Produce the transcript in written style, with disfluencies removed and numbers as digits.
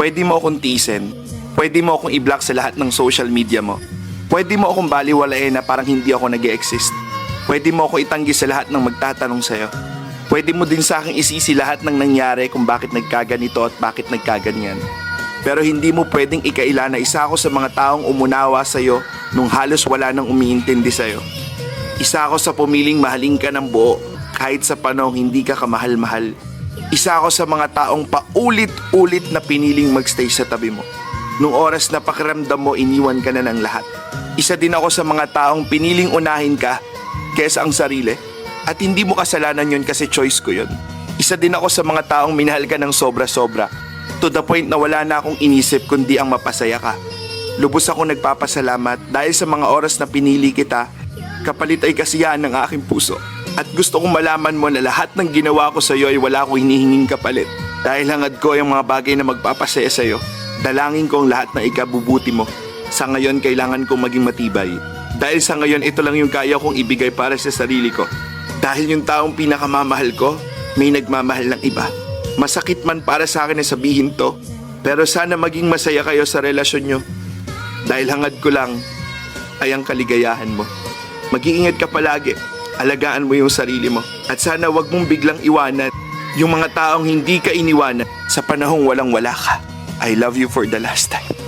Pwede mo akong tiisin. Pwede mo akong i-block sa lahat ng social media mo. Pwede mo akong baliwalain na parang hindi ako nag-e-exist. Pwede mo ako itanggi sa lahat ng magtatanong sa'yo. Pwede mo din sa akin isisi lahat ng nangyari kung bakit nagkaganito at bakit nagkaganyan. Pero hindi mo pwedeng ikaila na isa ako sa mga taong umunawa sa'yo nung halos wala nang umiintindi sa'yo. Isa ako sa pumiling mahalin ka ng buo kahit sa panahong hindi ka kamahal-mahal. Isa ako sa mga taong paulit-ulit na piniling magstay sa tabi mo. Nung oras na pakiramdam mo, iniwan ka na ng lahat. Isa din ako sa mga taong piniling unahin ka kesa ang sarili. At hindi mo kasalanan yun kasi choice ko yun. Isa din ako sa mga taong minahal ka ng sobra-sobra. To the point na wala na akong inisip kundi ang mapasaya ka. Lubos ako nagpapasalamat dahil sa mga oras na pinili kita, kapalit ay kasiyahan ng aking puso. At gusto kong malaman mo na lahat ng ginawa ko sa iyo ay wala akong hinihinging kapalit. Dahil hangad ko yung mga bagay na magpapasaya sa iyo. Dalangin ko ang lahat ng ikabubuti mo. Sa ngayon, kailangan kong maging matibay. Dahil sa ngayon, ito lang yung kaya kong ibigay para sa sarili ko. Dahil yung taong pinakamamahal ko, may nagmamahal ng iba. Masakit man para sa akin na sabihin to, pero sana maging masaya kayo sa relasyon nyo. Dahil hangad ko lang ay ang kaligayahan mo. Mag-iingat ka palagi, alagaan mo yung sarili mo. At sana wag mong biglang iwanan yung mga taong hindi ka iniwanan sa panahong walang-wala ka. I love you for the last time.